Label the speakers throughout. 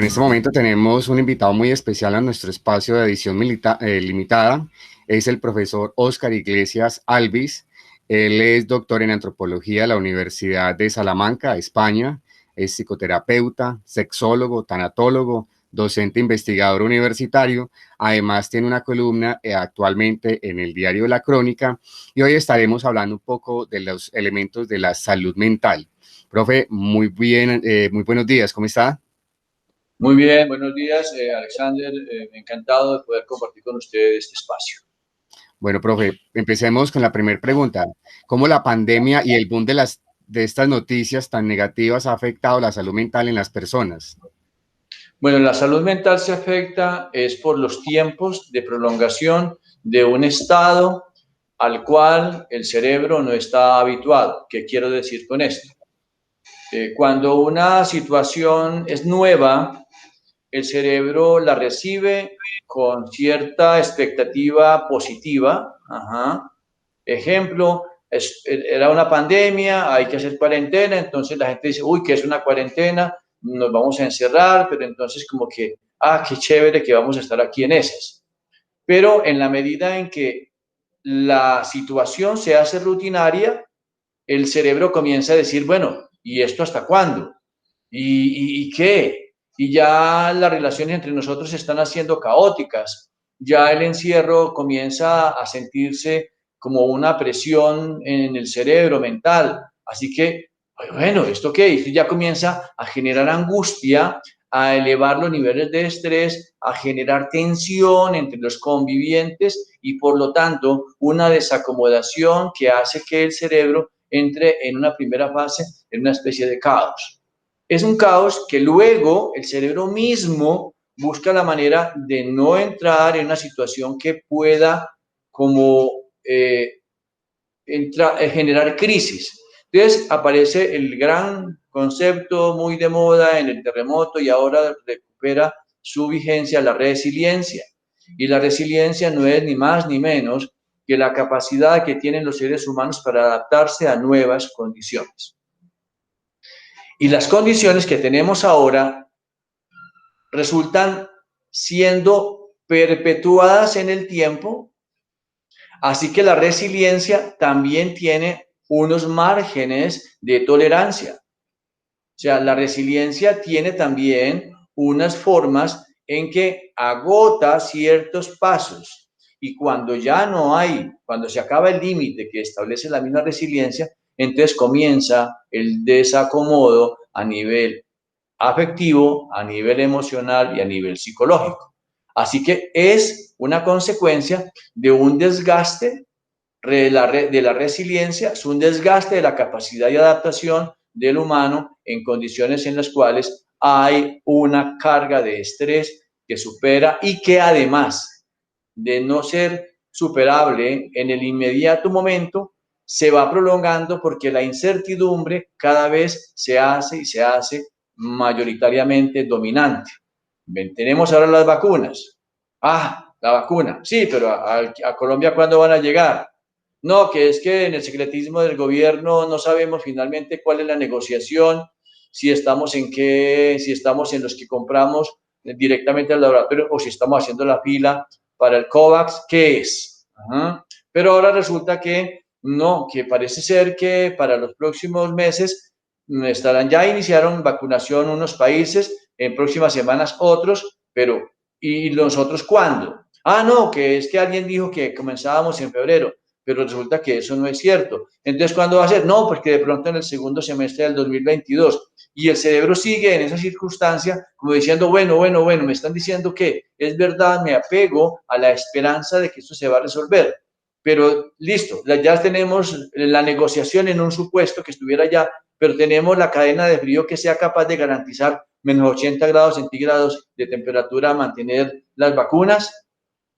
Speaker 1: en este momento tenemos un invitado muy especial a nuestro espacio de edición limitada. Es el profesor Óscar Iglesias Alvis. Él es doctor en antropología de la Universidad de Salamanca, España. Es psicoterapeuta, sexólogo, tanatólogo, docente investigador universitario. Además tiene una columna actualmente en el diario La Crónica y hoy estaremos hablando un poco de los elementos de la salud mental. Profe, muy bien, muy buenos días, ¿cómo está?
Speaker 2: Muy bien, buenos días, Alexander. Encantado de poder compartir con ustedes este espacio.
Speaker 1: Bueno, profe, empecemos con la primera pregunta. ¿Cómo la pandemia y el boom de estas noticias tan negativas ha afectado la salud mental en las personas?
Speaker 2: Bueno, la salud mental se afecta es por los tiempos de prolongación de un estado al cual el cerebro no está habituado. ¿Qué quiero decir con esto? Cuando una situación es nueva, el cerebro la recibe con cierta expectativa positiva. Ajá. Ejemplo, era una pandemia, hay que hacer cuarentena, entonces la gente dice, uy, ¿qué es una cuarentena? Nos vamos a encerrar, pero entonces como que, qué chévere que vamos a estar aquí en esas. Pero en la medida en que la situación se hace rutinaria, el cerebro comienza a decir, bueno, ¿y esto hasta cuándo? ¿Y qué? Y ya las relaciones entre nosotros se están haciendo caóticas. Ya el encierro comienza a sentirse como una presión en el cerebro mental. Así que, bueno, ¿esto qué? Esto ya comienza a generar angustia, a elevar los niveles de estrés, a generar tensión entre los convivientes y por lo tanto una desacomodación que hace que el cerebro entre en una primera fase, en una especie de caos. Es un caos que luego el cerebro mismo busca la manera de no entrar en una situación que pueda como generar crisis. Entonces aparece el gran concepto muy de moda en el terremoto y ahora recupera su vigencia, la resiliencia. Y la resiliencia no es ni más ni menos que la capacidad que tienen los seres humanos para adaptarse a nuevas condiciones. Y las condiciones que tenemos ahora resultan siendo perpetuadas en el tiempo, así que la resiliencia también tiene unos márgenes de tolerancia. O sea, la resiliencia tiene también unas formas en que agota ciertos pasos y cuando ya no hay, cuando se acaba el límite que establece la misma resiliencia, entonces comienza el desacomodo a nivel afectivo, a nivel emocional y a nivel psicológico. Así que es una consecuencia de un desgaste de la resiliencia, es un desgaste de la capacidad de adaptación del humano en condiciones en las cuales hay una carga de estrés que supera y que además de no ser superable en el inmediato momento, se va prolongando porque la incertidumbre cada vez se hace y se hace mayoritariamente dominante. Tenemos ahora las vacunas. La vacuna. Sí, pero a Colombia, ¿cuándo van a llegar? No, que es que en el secretismo del gobierno no sabemos finalmente cuál es la negociación, si estamos en qué, si estamos en los que compramos directamente al laboratorio o si estamos haciendo la fila para el COVAX, ¿qué es? Ajá. Pero ahora resulta que no, que parece ser que para los próximos meses ya iniciaron vacunación unos países, en próximas semanas otros, pero ¿y nosotros cuándo? No, que es que alguien dijo que comenzábamos en febrero, pero resulta que eso no es cierto. Entonces, ¿cuándo va a ser? No, porque de pronto en el segundo semestre del 2022. Y el cerebro sigue en esa circunstancia como diciendo, bueno, me están diciendo que es verdad, me apego a la esperanza de que esto se va a resolver. Pero listo, ya tenemos la negociación en un supuesto que estuviera ya, pero tenemos la cadena de frío que sea capaz de garantizar menos 80 grados centígrados de temperatura, mantener las vacunas.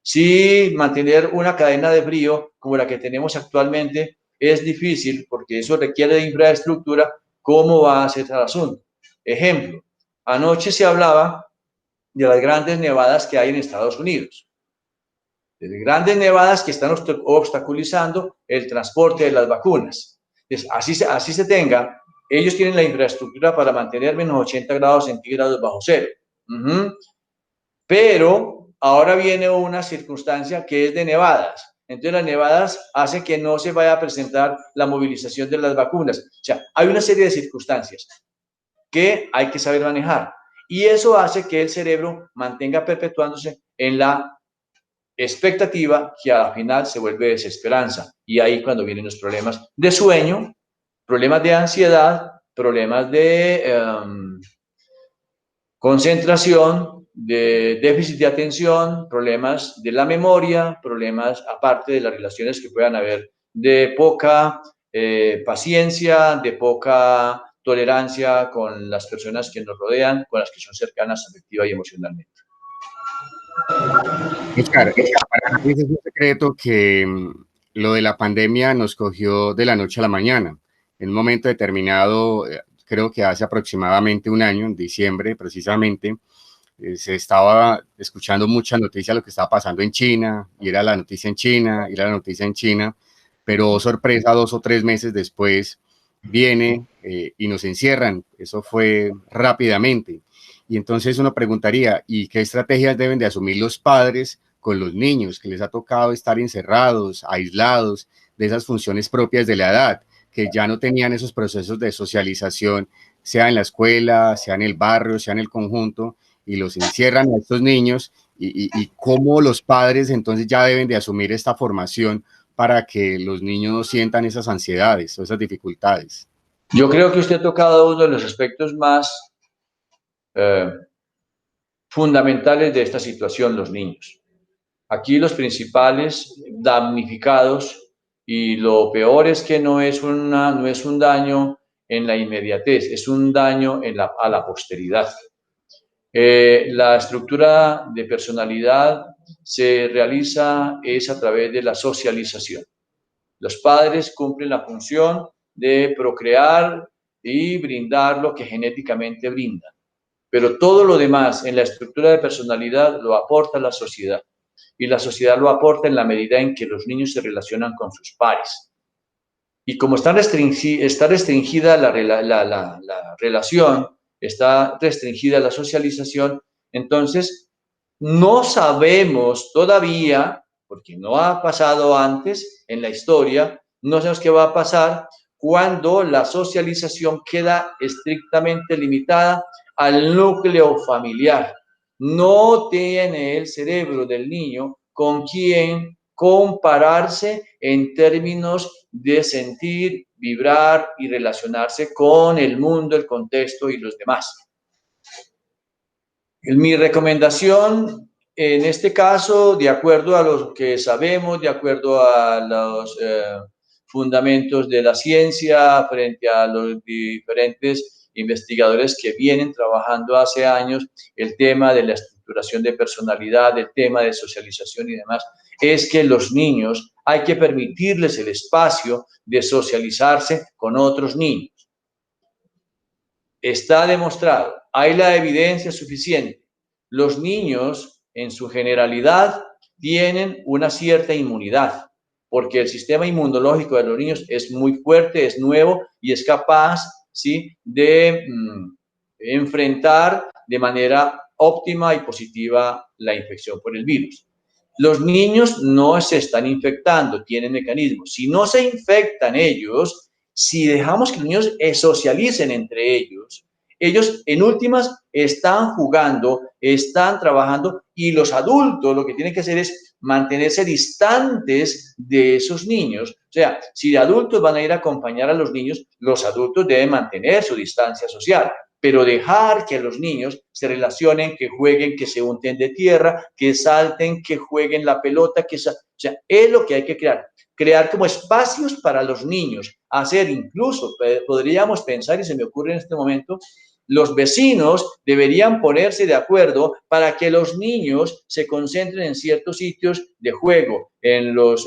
Speaker 2: Sí, mantener una cadena de frío como la que tenemos actualmente es difícil porque eso requiere de infraestructura. ¿Cómo va a ser el asunto? Ejemplo, anoche se hablaba de las grandes nevadas que hay en Estados Unidos, de grandes nevadas que están obstaculizando el transporte de las vacunas. Entonces, así se tenga, ellos tienen la infraestructura para mantener menos 80 grados centígrados bajo cero. Pero ahora viene una circunstancia que es de nevadas. Entonces las nevadas hacen que no se vaya a presentar la movilización de las vacunas. O sea, hay una serie de circunstancias que hay que saber manejar. Y eso hace que el cerebro mantenga perpetuándose en la expectativa que al final se vuelve desesperanza. Y ahí cuando vienen los problemas de sueño, problemas de ansiedad, problemas de concentración, de déficit de atención, problemas de la memoria, problemas aparte de las relaciones que puedan haber de poca paciencia, de poca tolerancia con las personas que nos rodean, con las que son cercanas afectiva y emocionalmente.
Speaker 1: Oscar, para nadie es un secreto que lo de la pandemia nos cogió de la noche a la mañana. En un momento determinado, creo que hace aproximadamente un año, en diciembre precisamente, se estaba escuchando mucha noticia de lo que estaba pasando en China, y era la noticia en China, y era la noticia en China, pero oh, sorpresa, 2 o 3 meses después viene y nos encierran. Eso fue rápidamente. Y entonces uno preguntaría, ¿y qué estrategias deben de asumir los padres con los niños que les ha tocado estar encerrados, aislados de esas funciones propias de la edad, que ya no tenían esos procesos de socialización, sea en la escuela, sea en el barrio, sea en el conjunto, y los encierran a estos niños, y cómo los padres entonces ya deben de asumir esta formación para que los niños no sientan esas ansiedades o esas dificultades?
Speaker 2: Yo creo que usted ha tocado uno de los aspectos más eh, fundamentales de esta situación, los niños. Aquí los principales damnificados, y lo peor es que no es un daño en la inmediatez, es un daño a la posteridad. La estructura de personalidad se realiza es a través de la socialización. Los padres cumplen la función de procrear y brindar lo que genéticamente brindan, pero todo lo demás en la estructura de personalidad lo aporta la sociedad, y la sociedad lo aporta en la medida en que los niños se relacionan con sus pares. Y como está restringida la relación, está restringida la socialización, entonces no sabemos todavía, porque no ha pasado antes en la historia, no sabemos qué va a pasar cuando la socialización queda estrictamente limitada al núcleo familiar. No tiene el cerebro del niño con quien compararse en términos de sentir, vibrar y relacionarse con el mundo, el contexto y los demás. Mi recomendación en este caso, de acuerdo a lo que sabemos, de acuerdo a los fundamentos de la ciencia, frente a los diferentes investigadores que vienen trabajando hace años, el tema de la estructuración de personalidad, el tema de socialización y demás, es que los niños hay que permitirles el espacio de socializarse con otros niños. Está demostrado, hay la evidencia suficiente. Los niños, en su generalidad, tienen una cierta inmunidad, porque el sistema inmunológico de los niños es muy fuerte, es nuevo y es capaz, ¿sí?, de enfrentar de manera óptima y positiva la infección por el virus. Los niños no se están infectando, tienen mecanismos. Si no se infectan ellos, si dejamos que los niños socialicen entre ellos, ellos en últimas están jugando, están trabajando, y los adultos lo que tienen que hacer es mantenerse distantes de esos niños. O sea, si de adultos van a ir a acompañar a los adultos deben mantener su distancia social, pero dejar que los niños se relacionen, que jueguen, que se unten de tierra, que salten, que jueguen la pelota, o sea, es lo que hay que crear como espacios para los niños, hacer incluso, podríamos pensar, y se me ocurre en este momento, los vecinos deberían ponerse de acuerdo para que los niños se concentren en ciertos sitios de juego, en los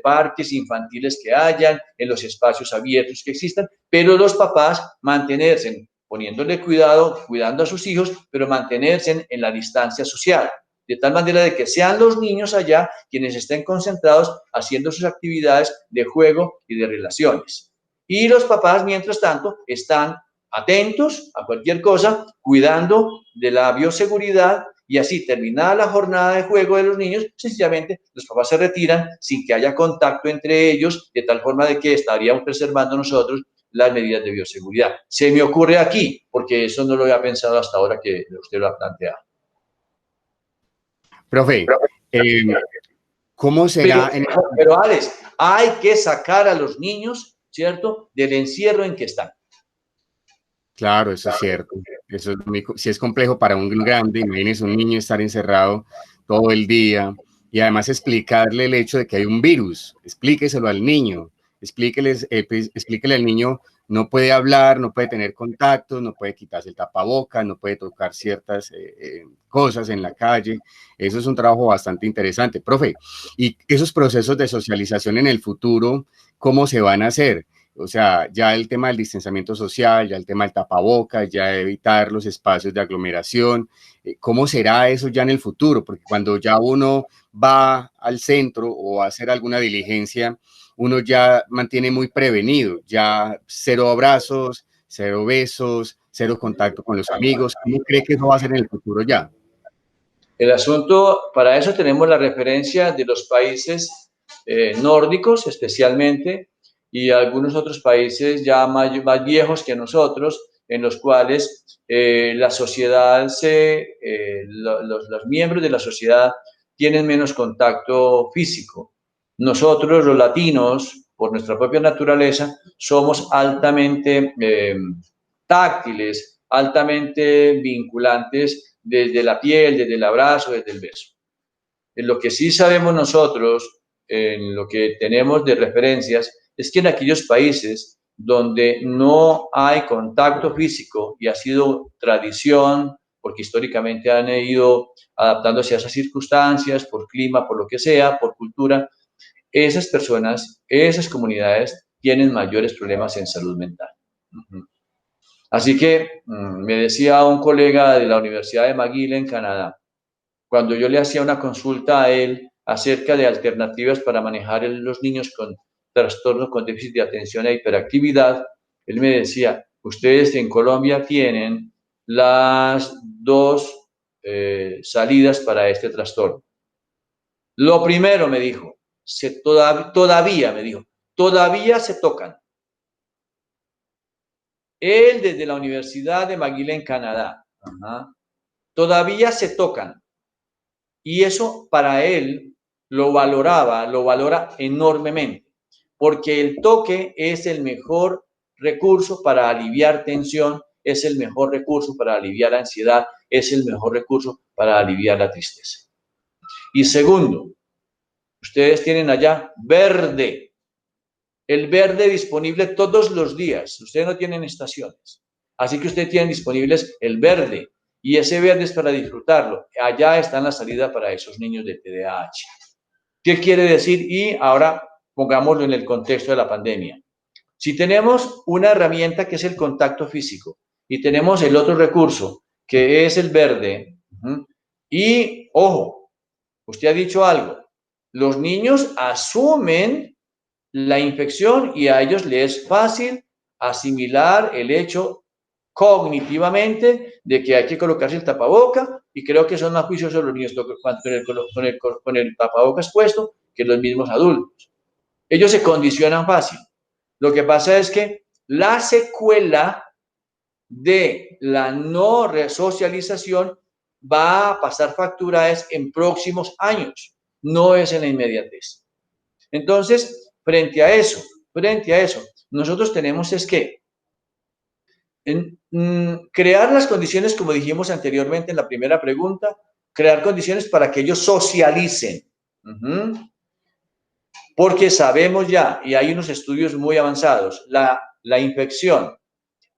Speaker 2: parques infantiles que hayan, en los espacios abiertos que existan, pero los papás mantenerse, poniéndole cuidado, cuidando a sus hijos, pero mantenerse en la distancia social, de tal manera de que sean los niños allá quienes estén concentrados haciendo sus actividades de juego y de relaciones. Y los papás, mientras tanto, están atentos a cualquier cosa, cuidando de la bioseguridad, y así, terminada la jornada de juego de los niños, sencillamente los papás se retiran sin que haya contacto entre ellos, de tal forma de que estaríamos preservando nosotros las medidas de bioseguridad. Se me ocurre aquí, porque eso no lo había pensado hasta ahora que usted lo ha planteado.
Speaker 1: Profe, ¿cómo será?
Speaker 2: Pero Alex, hay que sacar a los niños, ¿cierto?, del encierro en que están.
Speaker 1: Claro, eso es cierto. Eso es si es complejo para un grande, imagínese un niño estar encerrado todo el día y además explicarle el hecho de que hay un virus. Explíqueselo al niño. Explíquele al niño, no puede hablar, no puede tener contactos, no puede quitarse el tapabocas, no puede tocar ciertas cosas en la calle. Eso es un trabajo bastante interesante. Profe, y esos procesos de socialización en el futuro, ¿cómo se van a hacer? O sea, ya el tema del distanciamiento social, ya el tema del tapabocas, ya evitar los espacios de aglomeración. ¿Cómo será eso ya en el futuro? Porque cuando ya uno va al centro o a hacer alguna diligencia, uno ya mantiene muy prevenido, ya cero abrazos, cero besos, cero contacto con los amigos. ¿Cómo cree que eso va a ser en el futuro ya?
Speaker 2: El asunto, para eso tenemos la referencia de los países nórdicos especialmente, y algunos otros países ya más viejos que nosotros, en los cuales la sociedad, los miembros de la sociedad tienen menos contacto físico. Nosotros, los latinos, por nuestra propia naturaleza, somos altamente táctiles, altamente vinculantes desde la piel, desde el abrazo, desde el beso. En lo que sí sabemos nosotros, en lo que tenemos de referencias, es que en aquellos países donde no hay contacto físico y ha sido tradición, porque históricamente han ido adaptándose a esas circunstancias, por clima, por lo que sea, por cultura, esas personas, esas comunidades tienen mayores problemas en salud mental. Así que me decía un colega de la Universidad de McGill en Canadá, cuando yo le hacía una consulta a él acerca de alternativas para manejar los niños con trastornos con déficit de atención e hiperactividad, él me decía, ustedes en Colombia tienen las dos salidas para este trastorno. Lo primero, me dijo, todavía se tocan. Él desde la Universidad de McGill en Canadá, todavía se tocan. Y eso para él lo valora enormemente, porque el toque es el mejor recurso para aliviar tensión, es el mejor recurso para aliviar ansiedad, es el mejor recurso para aliviar la tristeza. Y segundo, ustedes tienen allá verde, el verde disponible todos los días, ustedes no tienen estaciones, así que ustedes tienen disponibles el verde, y ese verde es para disfrutarlo. Allá está la salida para esos niños de TDAH. ¿Qué quiere decir? Y ahora pongámoslo en el contexto de la pandemia. Si tenemos una herramienta que es el contacto físico y tenemos el otro recurso que es el verde, y ojo, usted ha dicho algo, los niños asumen la infección y a ellos les es fácil asimilar el hecho cognitivamente de que hay que colocarse el tapaboca, y creo que son más juiciosos los niños con el tapabocas puesto que los mismos adultos. Ellos se condicionan fácil. Lo que pasa es que la secuela de la no resocialización va a pasar factura en próximos años, no es en la inmediatez. Entonces, frente a eso, nosotros tenemos es que crear las condiciones, como dijimos anteriormente en la primera pregunta, crear condiciones para que ellos socialicen. Porque sabemos ya, y hay unos estudios muy avanzados, la infección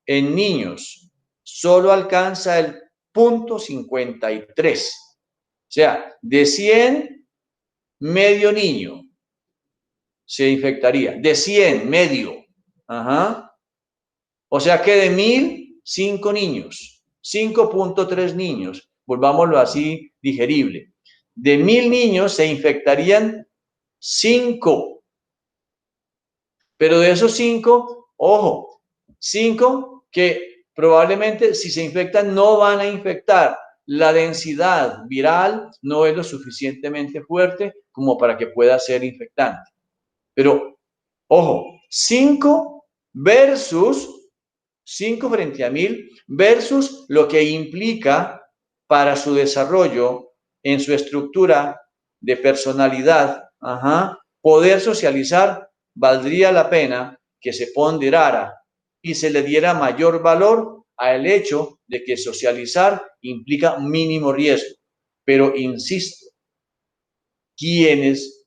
Speaker 2: en niños solo alcanza el 0.53. O sea, de 100, medio niño se infectaría. De 100, medio. O sea que de 1000, 5 niños. 5.3 niños. Volvámoslo así digerible. De 1000 niños se infectarían 5. Pero de esos 5, ojo, 5 que probablemente si se infectan no van a infectar. La densidad viral no es lo suficientemente fuerte como para que pueda ser infectante. Pero, ojo, 5 versus 5 frente a 1000 versus lo que implica para su desarrollo en su estructura de personalidad, poder socializar, valdría la pena que se ponderara y se le diera mayor valor al hecho de que socializar implica mínimo riesgo. Pero insisto, quienes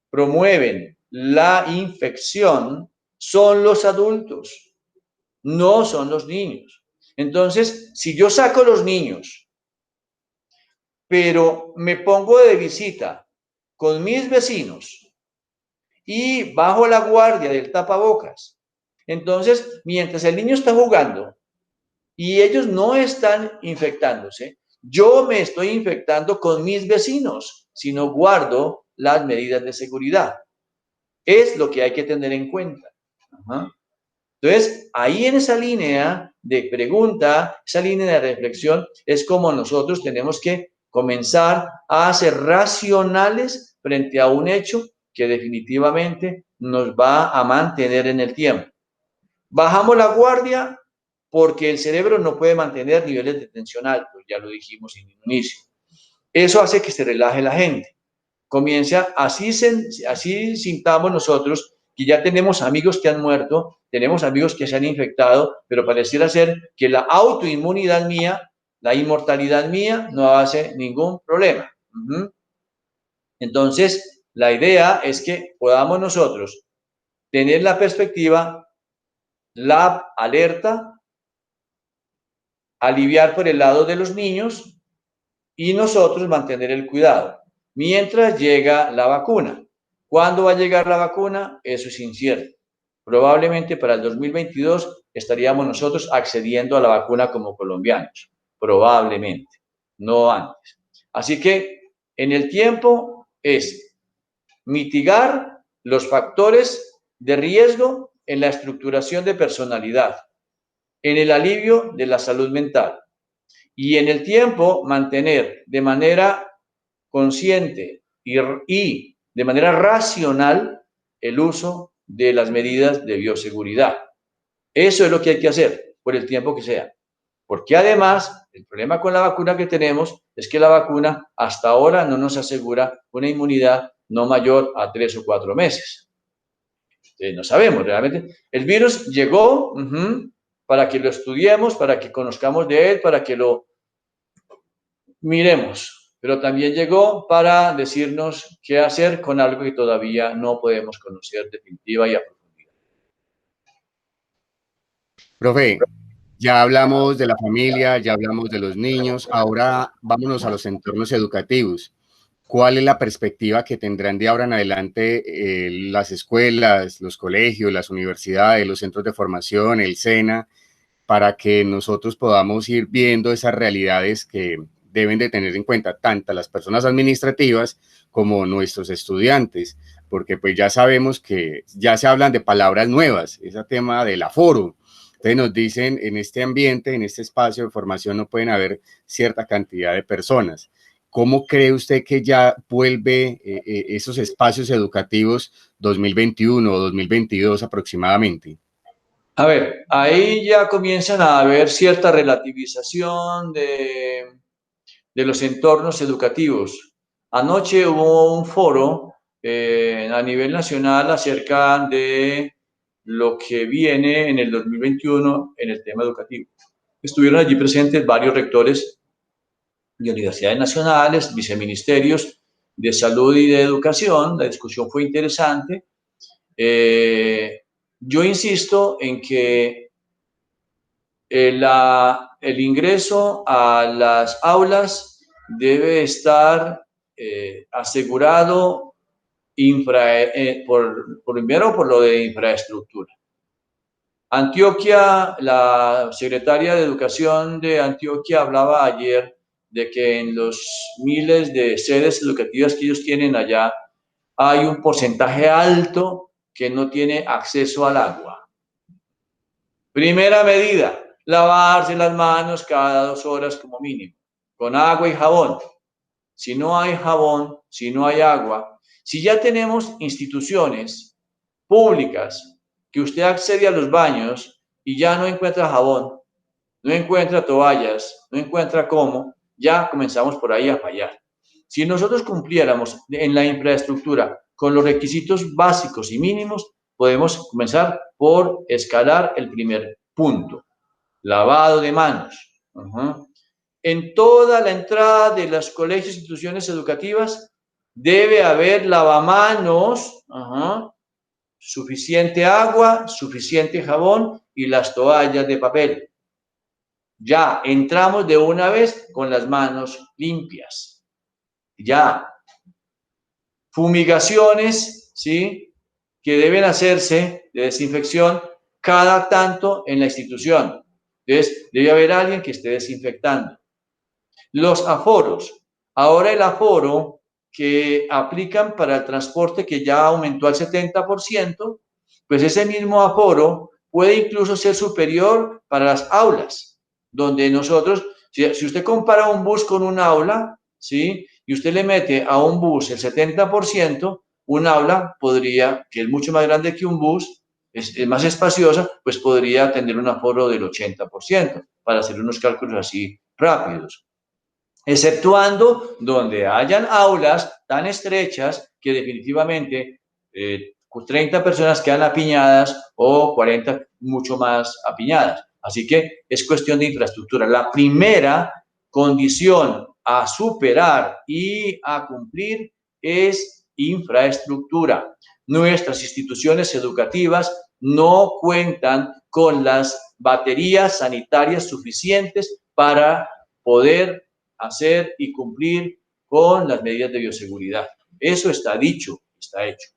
Speaker 2: promueven la infección son los adultos, no son los niños. Entonces, si yo saco los niños, pero me pongo de visita con mis vecinos y bajo la guardia del tapabocas, entonces, mientras el niño está jugando y ellos no están infectándose, yo me estoy infectando con mis vecinos si no guardo las medidas de seguridad. Es lo que hay que tener en cuenta. Entonces, ahí en esa línea de pregunta, esa línea de reflexión, es como nosotros tenemos que comenzar a ser racionales frente a un hecho que definitivamente nos va a mantener en el tiempo. Bajamos la guardia porque el cerebro no puede mantener niveles de tensión altos, ya lo dijimos en el inicio. Eso hace que se relaje la gente. Comienza, así sintamos nosotros que ya tenemos amigos que han muerto, tenemos amigos que se han infectado, pero pareciera ser que la autoinmunidad mía, la inmortalidad mía, no hace ningún problema. Entonces, la idea es que podamos nosotros tener la perspectiva, la alerta, aliviar por el lado de los niños y nosotros mantener el cuidado mientras llega la vacuna. ¿Cuándo va a llegar la vacuna? Eso es incierto. Probablemente para el 2022 estaríamos nosotros accediendo a la vacuna como colombianos. Probablemente, no antes. Así que en el tiempo es mitigar los factores de riesgo en la estructuración de personalidad, en el alivio de la salud mental y en el tiempo mantener de manera consciente y de manera racional el uso de las medidas de bioseguridad. Eso es lo que hay que hacer por el tiempo que sea. Porque además, el problema con la vacuna que tenemos es que la vacuna hasta ahora no nos asegura una inmunidad no mayor a 3 o 4 meses. No sabemos realmente. El virus llegó para que lo estudiemos, para que conozcamos de él, para que lo miremos, pero también llegó para decirnos qué hacer con algo que todavía no podemos conocer definitiva y a profundidad.
Speaker 1: Profe, ya hablamos de la familia, ya hablamos de los niños, ahora vámonos a los entornos educativos. ¿Cuál es la perspectiva que tendrán de ahora en adelante las escuelas, los colegios, las universidades, los centros de formación, el SENA, para que nosotros podamos ir viendo esas realidades que deben de tener en cuenta tanto las personas administrativas como nuestros estudiantes? Porque pues ya sabemos que ya se hablan de palabras nuevas, ese tema del aforo. Entonces nos dicen, en este ambiente, en este espacio de formación no pueden haber cierta cantidad de personas. ¿Cómo cree usted que ya vuelve esos espacios educativos 2021 o 2022 aproximadamente?
Speaker 2: A ver, ahí ya comienzan a haber cierta relativización de los entornos educativos. Anoche hubo un foro a nivel nacional acerca de lo que viene en el 2021 en el tema educativo. Estuvieron allí presentes varios rectores de universidades nacionales, viceministerios de salud y de educación. La discusión fue interesante. Yo insisto en que el ingreso a las aulas debe estar asegurado primero por lo de infraestructura. Antioquia, la secretaria de Educación de Antioquia hablaba ayer de que en los miles de sedes educativas que ellos tienen allá hay un porcentaje alto que no tiene acceso al agua. Primera medida, Lavarse las manos cada 2 horas como mínimo, con agua y jabón. Si no hay jabón, si no hay agua, si ya tenemos instituciones públicas que usted accede a los baños y ya no encuentra jabón, no encuentra toallas, no encuentra cómo, ya comenzamos por ahí a fallar. Si nosotros cumpliéramos en la infraestructura con los requisitos básicos y mínimos, podemos comenzar por escalar el primer punto, lavado de manos. En toda la entrada de los colegios e instituciones educativas debe haber lavamanos, suficiente agua, suficiente jabón y las toallas de papel. Ya entramos de una vez con las manos limpias. Ya. Fumigaciones, ¿sí? Que deben hacerse de desinfección cada tanto en la institución. Entonces, debe haber alguien que esté desinfectando. Los aforos. Ahora el aforo que aplican para el transporte, que ya aumentó al 70%, pues ese mismo aforo puede incluso ser superior para las aulas, donde nosotros, si usted compara un bus con un aula, ¿sí? Y usted le mete a un bus el 70%, un aula podría, que es mucho más grande que un bus, es más espaciosa, pues podría tener un aforo del 80%, para hacer unos cálculos así rápidos, exceptuando donde hayan aulas tan estrechas que definitivamente 30 personas quedan apiñadas o 40 mucho más apiñadas. Así que es cuestión de infraestructura. La primera condición a superar y a cumplir es infraestructura. Nuestras instituciones educativas no cuentan con las baterías sanitarias suficientes para poder hacer y cumplir con las medidas de bioseguridad. Eso está dicho, está hecho.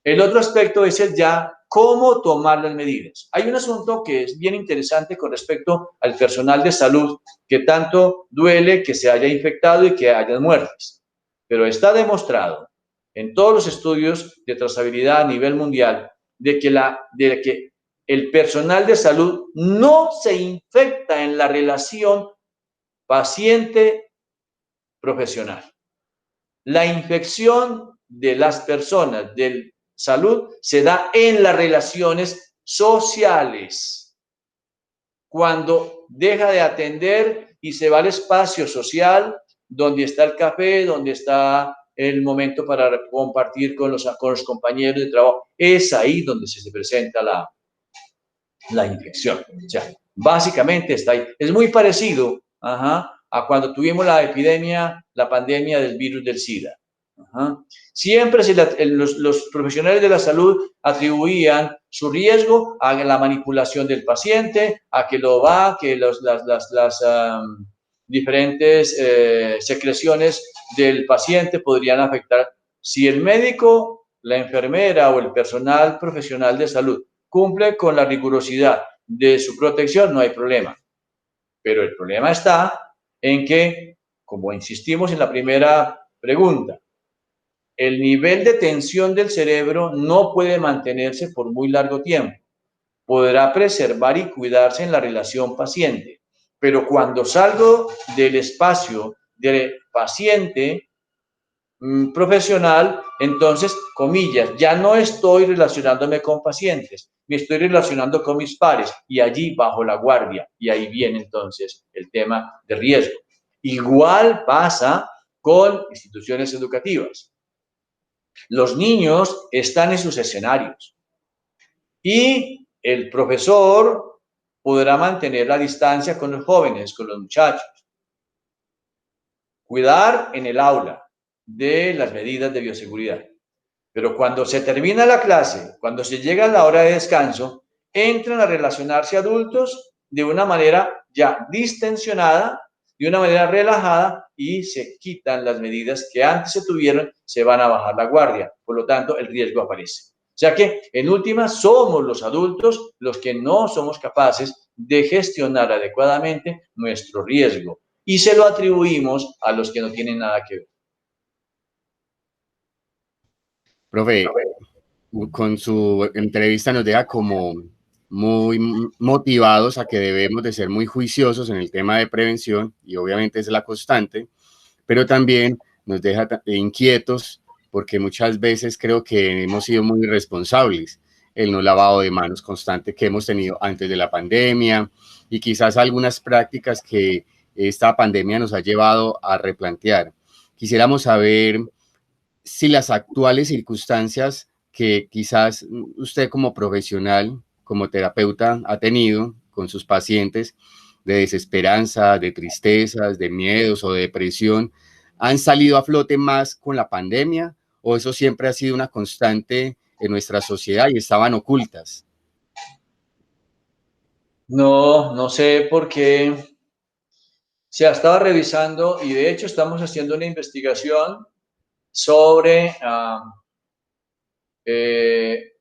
Speaker 2: El otro aspecto es el ya cómo tomar las medidas. Hay un asunto que es bien interesante con respecto al personal de salud, que tanto duele que se haya infectado y que haya muertes. Pero está demostrado en todos los estudios de trazabilidad a nivel mundial de que el personal de salud no se infecta en la relación paciente profesional. La infección de las personas de salud se da en las relaciones sociales. Cuando deja de atender y se va al espacio social, donde está el café, donde está el momento para compartir con los compañeros de trabajo, es ahí donde se presenta la infección. O sea, básicamente está ahí. Es muy parecido a cuando tuvimos la epidemia, la pandemia del virus del SIDA. Siempre los profesionales de la salud atribuían su riesgo a la manipulación del paciente, a que que las diferentes secreciones del paciente podrían afectar. Si el médico, la enfermera o el personal profesional de salud cumple con la rigurosidad de su protección, no hay problema. Pero el problema está en que, como insistimos en la primera pregunta, el nivel de tensión del cerebro no puede mantenerse por muy largo tiempo. Podrá preservar y cuidarse en la relación paciente, pero cuando salgo del espacio del paciente profesional, entonces, comillas, ya no estoy relacionándome con pacientes, me estoy relacionando con mis pares y allí bajo la guardia, y ahí viene entonces el tema de riesgo. Igual pasa con instituciones educativas. Los niños están en sus escenarios y el profesor podrá mantener la distancia con los jóvenes, con los muchachos. Cuidar en el aula de las medidas de bioseguridad. Pero cuando se termina la clase, cuando se llega a la hora de descanso, entran a relacionarse adultos de una manera ya distensionada, de una manera relajada y se quitan las medidas que antes se tuvieron, se van a bajar la guardia. Por lo tanto, el riesgo aparece. O sea que, en última, somos los adultos los que no somos capaces de gestionar adecuadamente nuestro riesgo y se lo atribuimos a los que no tienen nada que ver.
Speaker 1: Profe, con su entrevista nos deja como muy motivados a que debemos de ser muy juiciosos en el tema de prevención, y obviamente es la constante, pero también nos deja inquietos porque muchas veces creo que hemos sido muy irresponsables. El no lavado de manos constante que hemos tenido antes de la pandemia y quizás algunas prácticas que esta pandemia nos ha llevado a replantear. Quisiéramos saber si las actuales circunstancias que quizás usted como profesional, como terapeuta, ha tenido con sus pacientes de desesperanza, de tristezas, de miedos o de depresión, han salido a flote más con la pandemia, o eso siempre ha sido una constante en nuestra sociedad y estaban ocultas.
Speaker 2: No, no sé por qué se ha estado revisando y de hecho estamos haciendo una investigación sobre eh,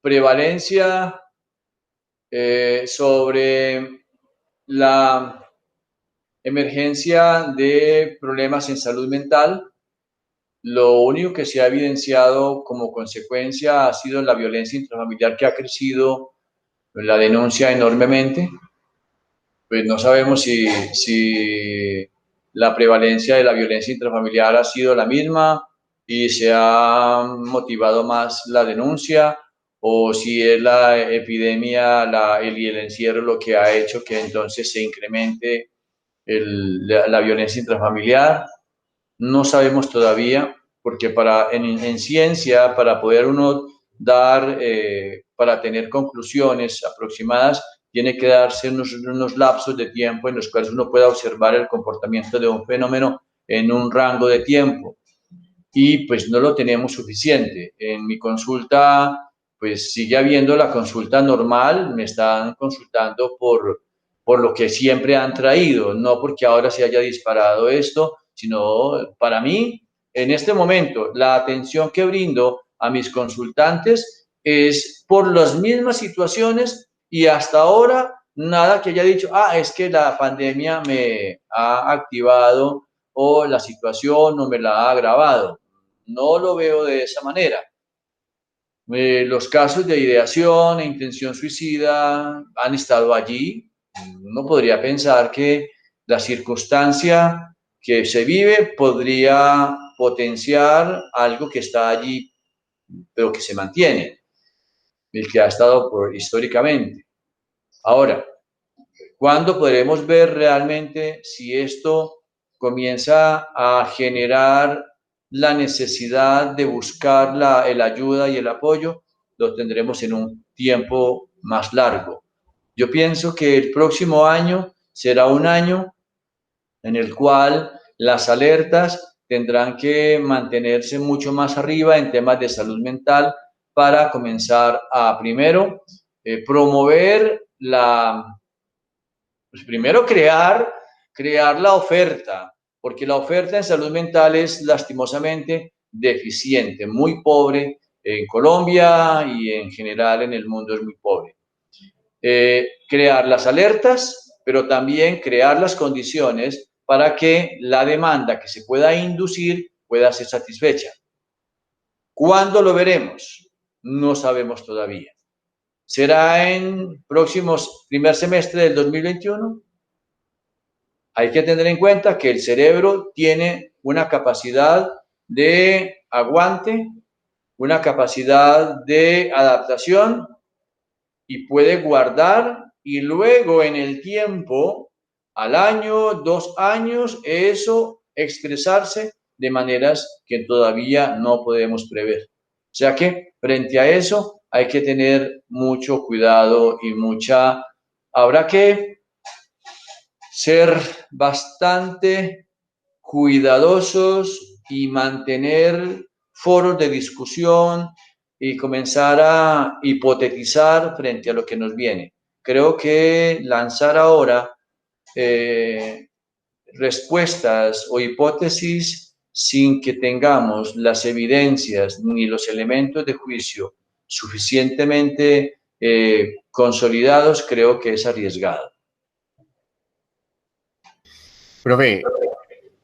Speaker 2: prevalencia, sobre la emergencia de problemas en salud mental. Lo único que se ha evidenciado como consecuencia ha sido la violencia intrafamiliar, que ha crecido la denuncia enormemente. Pues no sabemos si la prevalencia de la violencia intrafamiliar ha sido la misma y se ha motivado más la denuncia, o si es la epidemia y el encierro lo que ha hecho que entonces se incremente la violencia intrafamiliar. No sabemos todavía, porque en ciencia, para poder uno dar, para tener conclusiones aproximadas, tiene que darse unos lapsos de tiempo en los cuales uno pueda observar el comportamiento de un fenómeno en un rango de tiempo. Y pues no lo tenemos suficiente. En mi consulta, pues sigue habiendo la consulta normal, me están consultando por lo que siempre han traído, no porque ahora se haya disparado esto, sino para mí, en este momento, la atención que brindo a mis consultantes es por las mismas situaciones, y hasta ahora nada que haya dicho, es que la pandemia me ha activado o la situación no me la ha agravado. No lo veo de esa manera. Los casos de ideación e intención suicida han estado allí. Uno podría pensar que la circunstancia que se vive podría potenciar algo que está allí, pero que se mantiene, el que ha estado históricamente. Ahora, ¿cuándo podremos ver realmente si esto comienza a generar la necesidad de buscar el ayuda y el apoyo? Lo tendremos en un tiempo más largo. Yo pienso que el próximo año será un año en el cual las alertas tendrán que mantenerse mucho más arriba en temas de salud mental, para comenzar a, primero, promover pues primero crear la oferta, porque la oferta en salud mental es lastimosamente deficiente, muy pobre en Colombia, y en general en el mundo es muy pobre. Crear las alertas, pero también crear las condiciones para que la demanda que se pueda inducir pueda ser satisfecha. ¿Cuándo lo veremos? No sabemos todavía. ¿Será en próximos primer semestre del 2021? Hay que tener en cuenta que el cerebro tiene una capacidad de aguante, una capacidad de adaptación, y puede guardar, y luego en el tiempo, al año, 2 años, eso expresarse de maneras que todavía no podemos prever. O sea que frente a eso hay que tener mucho cuidado y habrá que ser bastante cuidadosos y mantener foros de discusión y comenzar a hipotetizar frente a lo que nos viene. Creo que lanzar ahora respuestas o hipótesis sin que tengamos las evidencias ni los elementos de juicio suficientemente consolidados, creo que es arriesgado.
Speaker 1: Profe,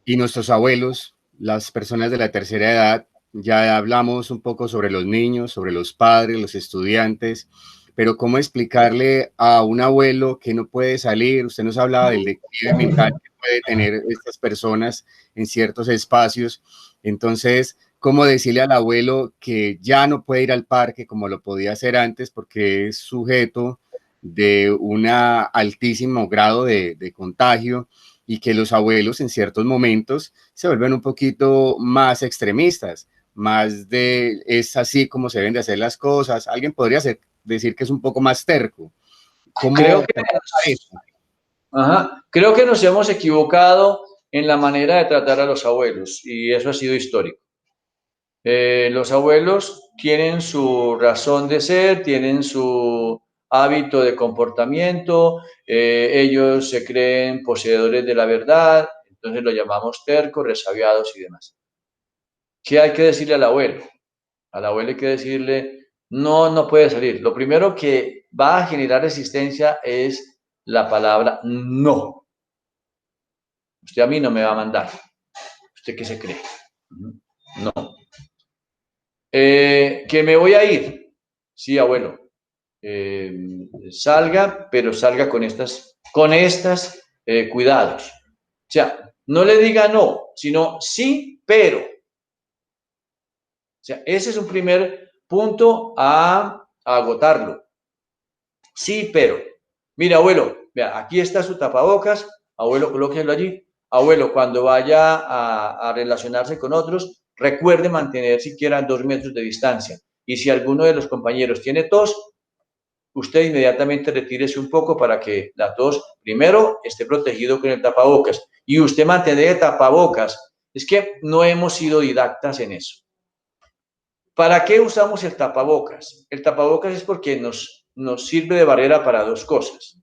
Speaker 1: y nuestros abuelos, las personas de la tercera edad, ya hablamos un poco sobre los niños, sobre los padres, los estudiantes, pero ¿cómo explicarle a un abuelo que no puede salir? Usted nos hablaba del declive mental que puede tener estas personas en ciertos espacios. Entonces, ¿cómo decirle al abuelo que ya no puede ir al parque como lo podía hacer antes porque es sujeto de un altísimo grado de contagio, y que los abuelos en ciertos momentos se vuelven un poquito más extremistas, más de es así como se deben de hacer las cosas? Alguien podría decir que es un poco más terco.
Speaker 2: Creo
Speaker 1: ¿Cómo
Speaker 2: que,
Speaker 1: trabajar eso?
Speaker 2: creo que nos hemos equivocado en la manera de tratar a los abuelos y eso ha sido histórico. Los abuelos tienen su razón de ser, tienen su hábito de comportamiento, ellos se creen poseedores de la verdad, entonces lo llamamos tercos, resabiados y demás. ¿Qué hay que decirle al abuelo? Al abuelo hay que decirle, no, no puede salir. Lo primero que va a generar resistencia es la palabra no. Usted a mí no me va a mandar. ¿Usted qué se cree? No. Que me voy a ir. Sí, abuelo. Salga, pero salga con estas cuidados. O sea, no le diga no, sino sí, pero. O sea, ese es un primer punto a agotarlo. Sí, pero. Mira, abuelo, vea, aquí está su tapabocas. Abuelo, colóquelo allí. Abuelo, cuando vaya a relacionarse con otros, recuerde mantener siquiera 2 metros de distancia. Y si alguno de los compañeros tiene tos, usted inmediatamente retírese un poco para que la tos, primero, esté protegido con el tapabocas. Y usted mantener el tapabocas. Es que no hemos sido didactas en eso. ¿Para qué usamos el tapabocas? El tapabocas es porque nos sirve de barrera para dos cosas.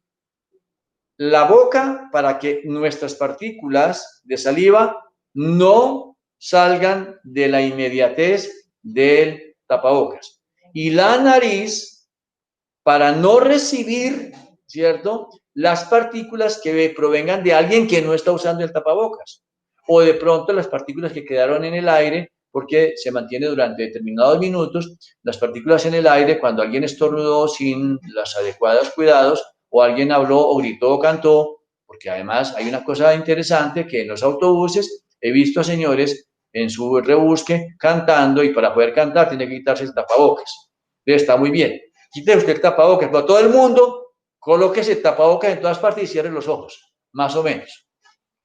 Speaker 2: La boca, para que nuestras partículas de saliva no salgan de la inmediatez del tapabocas. Y la nariz, para no recibir, ¿cierto?, las partículas que provengan de alguien que no está usando el tapabocas. O de pronto las partículas que quedaron en el aire, porque se mantiene durante determinados minutos, las partículas en el aire, cuando alguien estornudó sin los adecuados cuidados, o alguien habló o gritó o cantó, porque además hay una cosa interesante que en los autobuses he visto a señores en su rebusque cantando, y para poder cantar tiene que quitarse el tapabocas. Está muy bien. Quite usted el tapabocas, pero todo el mundo colóquese el tapabocas en todas partes y cierre los ojos, más o menos.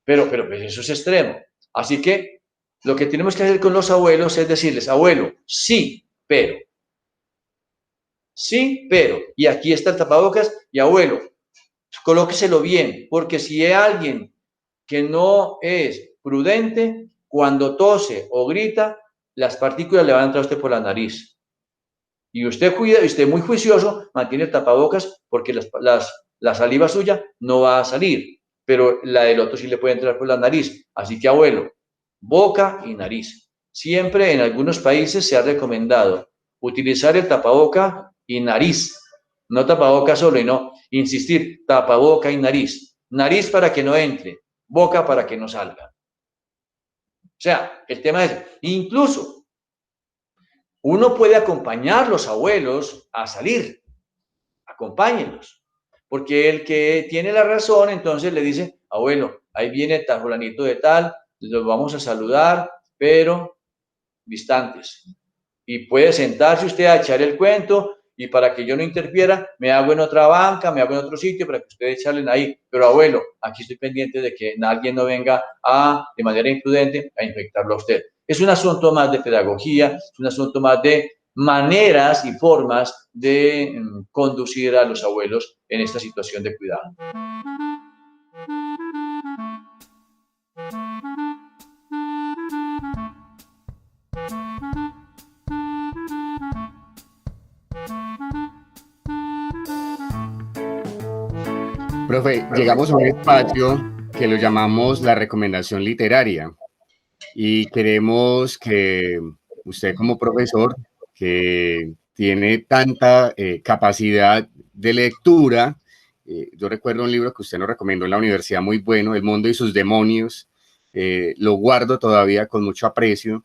Speaker 2: Pero pues eso es extremo. Así que lo que tenemos que hacer con los abuelos es decirles, abuelo, sí, pero. Sí, pero. Y aquí está el tapabocas, y abuelo, colóqueselo bien, porque si hay alguien que no es prudente, cuando tose o grita, las partículas le van a entrar a usted por la nariz. Y usted cuida, y usted muy juicioso, mantiene el tapabocas porque la saliva suya no va a salir, pero la del otro sí le puede entrar por la nariz. Así que, abuelo, boca y nariz. Siempre en algunos países se ha recomendado utilizar el tapaboca y nariz, no tapaboca solo, y no insistir, tapaboca y nariz. Nariz para que no entre, boca para que no salga. O sea, el tema es, incluso uno puede acompañar a los abuelos a salir, acompáñenlos, porque el que tiene la razón entonces le dice, abuelo, ahí viene tal fulanito de tal, los vamos a saludar, pero distantes. Y puede sentarse usted a echar el cuento, y para que yo no interfiera, me hago en otra banca, me hago en otro sitio para que ustedes charlen ahí. Pero abuelo, aquí estoy pendiente de que alguien no venga de manera imprudente a infectarlo a usted. Es un asunto más de pedagogía, es un asunto más de maneras y formas de conducir a los abuelos en esta situación de cuidado.
Speaker 1: Profe, llegamos a un espacio que lo llamamos la recomendación literaria, y queremos que usted, como profesor que tiene tanta capacidad de lectura, yo recuerdo un libro que usted nos recomendó en la universidad muy bueno, El mundo y sus demonios, lo guardo todavía con mucho aprecio.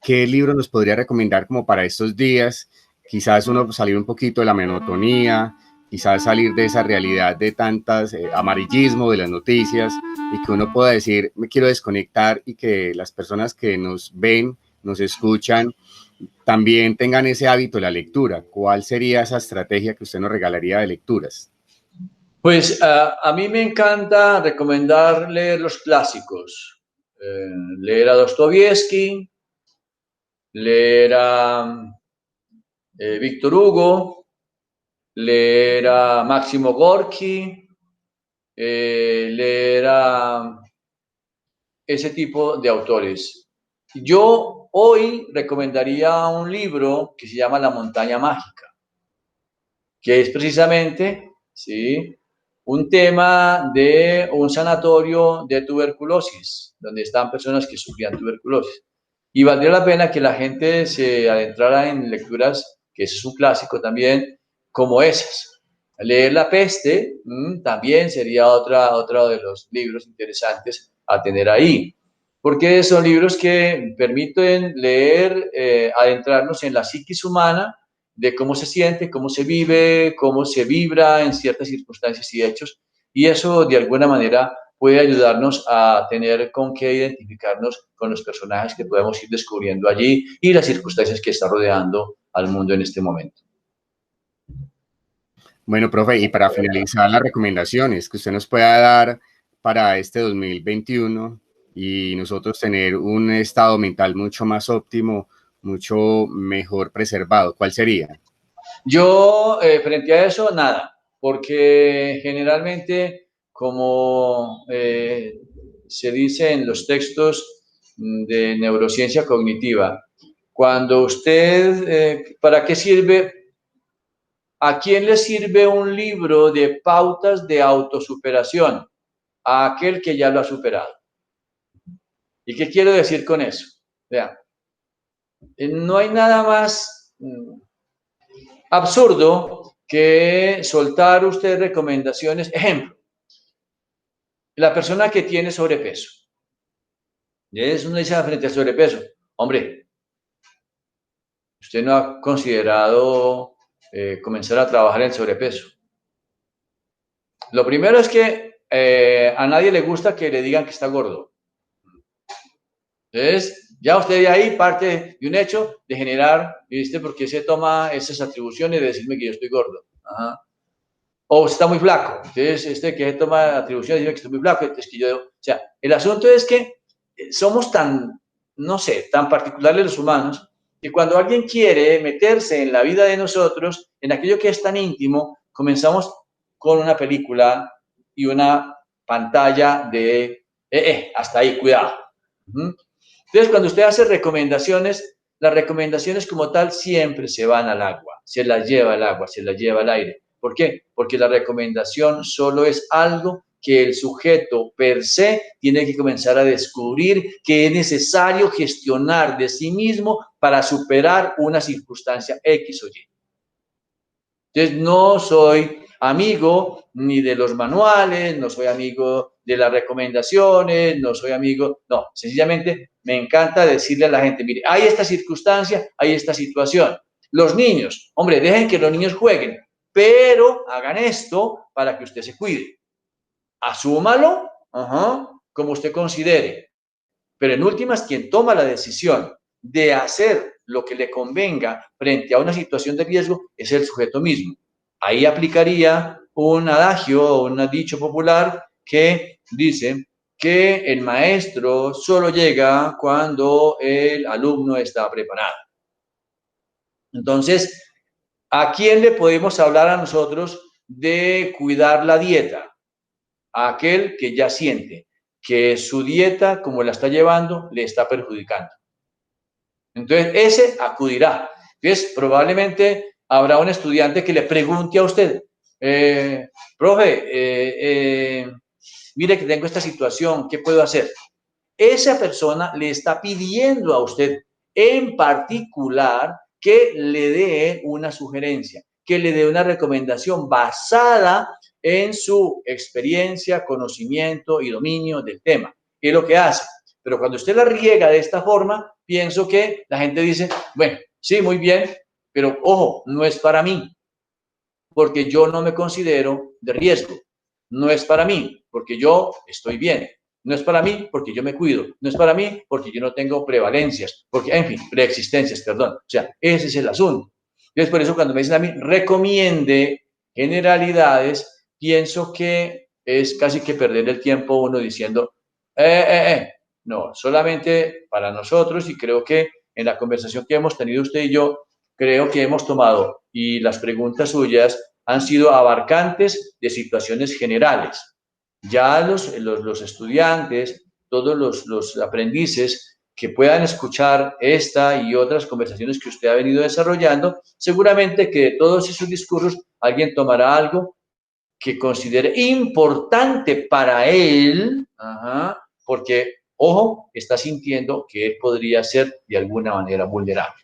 Speaker 1: ¿Qué libro nos podría recomendar como para estos días quizás uno salir un poquito de la monotonía, quizás salir de esa realidad de tantas amarillismo de las noticias y que uno pueda decir, me quiero desconectar y que las personas que nos ven, nos escuchan, también tengan ese hábito de la lectura. ¿Cuál sería esa estrategia que usted nos regalaría de lecturas?
Speaker 2: Pues a mí me encanta recomendar leer los clásicos, leer a Dostoyevsky, leer a Víctor Hugo, leer a Máximo Gorki, leer a ese tipo de autores. Yo hoy recomendaría un libro que se llama La montaña mágica, que es precisamente, ¿sí?, un tema de un sanatorio de tuberculosis, donde están personas que sufrían tuberculosis. Y valdría la pena que la gente se adentrara en lecturas, que es un clásico también, como esas. Leer La peste también sería otro de los libros interesantes a tener ahí, porque son libros que permiten leer, adentrarnos en la psiquis humana, de cómo se siente, cómo se vive, cómo se vibra en ciertas circunstancias y hechos, y eso de alguna manera puede ayudarnos a tener con qué identificarnos con los personajes que podemos ir descubriendo allí y las circunstancias que está rodeando al mundo en este momento.
Speaker 1: Bueno, profe, y para finalizar las recomendaciones que usted nos pueda dar para este 2021 y nosotros tener un estado mental mucho más óptimo, mucho mejor preservado, ¿cuál sería?
Speaker 2: Yo, frente a eso, nada, porque generalmente, como se dice en los textos de neurociencia cognitiva, cuando usted, ¿para qué sirve? ¿A quién le sirve un libro de pautas de autosuperación? A aquel que ya lo ha superado. ¿Y qué quiero decir con eso? Vean, no hay nada más absurdo que soltar usted recomendaciones. Ejemplo, la persona que tiene sobrepeso. Es una dice frente al sobrepeso. Hombre, usted no ha considerado comenzar a trabajar en sobrepeso. Lo primero es que a nadie le gusta que le digan que está gordo. Entonces, ya usted de ahí parte de un hecho de generar, ¿viste? Porque se toma esas atribuciones de decirme que yo estoy gordo. Ajá. O está muy flaco. Entonces, que se toma atribuciones de decirme que estoy muy flaco. Entonces, que yo, o sea, el asunto es que somos tan, no sé, tan particulares los humanos, que cuando alguien quiere meterse en la vida de nosotros, en aquello que es tan íntimo, comenzamos con una película y una pantalla de, hasta ahí, cuidado. Entonces, cuando usted hace recomendaciones, las recomendaciones como tal siempre se van al agua, se las lleva el agua, se las lleva el aire. ¿Por qué? Porque la recomendación solo es algo que el sujeto per se tiene que comenzar a descubrir que es necesario gestionar de sí mismo para superar una circunstancia X o Y. Entonces, no soy amigo ni de los manuales, no soy amigo de las recomendaciones, no soy amigo, no, sencillamente me encanta decirle a la gente, mire, hay esta circunstancia, hay esta situación. Los niños, hombre, dejen que los niños jueguen, pero hagan esto para que usted se cuide. Asúmalo, como usted considere, pero en últimas, quien toma la decisión de hacer lo que le convenga frente a una situación de riesgo es el sujeto mismo. Ahí aplicaría un adagio o un dicho popular que dice que el maestro solo llega cuando el alumno está preparado. Entonces, ¿a quién le podemos hablar a nosotros de cuidar la dieta? A aquel que ya siente que su dieta, como la está llevando, le está perjudicando. Entonces, ese acudirá. Entonces, probablemente habrá un estudiante que le pregunte a usted, profe, mire que tengo esta situación, ¿qué puedo hacer? Esa persona le está pidiendo a usted en particular que le dé una sugerencia, que le dé una recomendación basada en su experiencia, conocimiento y dominio del tema. ¿Qué es lo que hace? Pero cuando usted la riega de esta forma, pienso que la gente dice, bueno, sí, muy bien, pero ojo, no es para mí, porque yo no me considero de riesgo. No es para mí, porque yo estoy bien. No es para mí, porque yo me cuido. No es para mí, porque yo no tengo prevalencias, porque, en fin, preexistencias, perdón. O sea, ese es el asunto. Entonces, por eso cuando me dicen a mí, recomiende generalidades, pienso que es casi que perder el tiempo uno diciendo, no, solamente para nosotros, y creo que en la conversación que hemos tenido usted y yo, creo que hemos tomado, y las preguntas suyas han sido abarcantes de situaciones generales. Ya los estudiantes, todos los aprendices que puedan escuchar esta y otras conversaciones que usted ha venido desarrollando, seguramente que de todos esos discursos alguien tomará algo que considere importante para él, porque, ojo, está sintiendo que él podría ser de alguna manera vulnerable.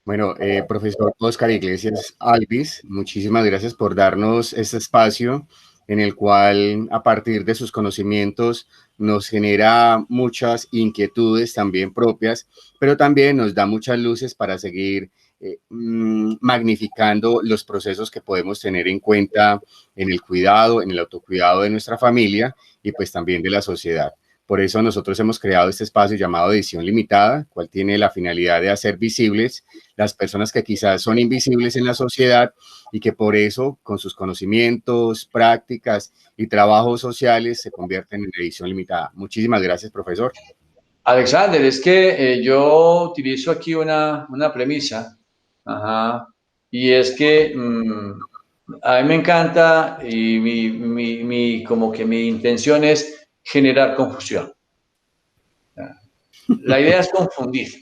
Speaker 1: Bueno, profesor Oscar Iglesias Alvis, muchísimas gracias por darnos este espacio en el cual, a partir de sus conocimientos, nos genera muchas inquietudes también propias, pero también nos da muchas luces para seguir magnificando los procesos que podemos tener en cuenta en el cuidado, en el autocuidado de nuestra familia y pues también de la sociedad. Por eso nosotros hemos creado este espacio llamado Edición Limitada, cual tiene la finalidad de hacer visibles las personas que quizás son invisibles en la sociedad y que por eso, con sus conocimientos, prácticas y trabajos sociales, se convierten en Edición Limitada. Muchísimas gracias, profesor.
Speaker 2: Alexander, es que yo utilizo aquí una premisa, y es que a mí me encanta y como que mi intención es generar confusión. La idea es confundir.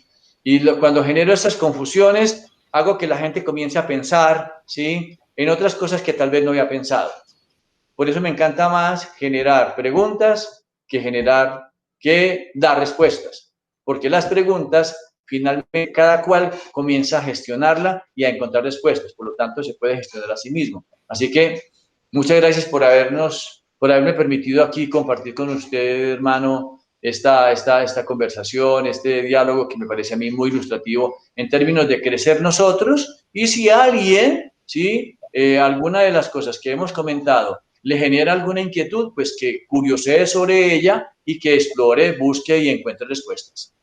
Speaker 2: Y cuando genero esas confusiones, hago que la gente comience a pensar, ¿sí?, en otras cosas que tal vez no había pensado. Por eso me encanta más generar preguntas que dar respuestas. Porque las preguntas, finalmente, cada cual comienza a gestionarla y a encontrar respuestas. Por lo tanto, se puede gestionar a sí mismo. Así que muchas gracias por haberme permitido aquí compartir con usted, hermano, esta conversación, este diálogo que me parece a mí muy ilustrativo en términos de crecer nosotros. Y si alguien, ¿sí?, alguna de las cosas que hemos comentado le genera alguna inquietud, pues que curiosee sobre ella y que explore, busque y encuentre respuestas.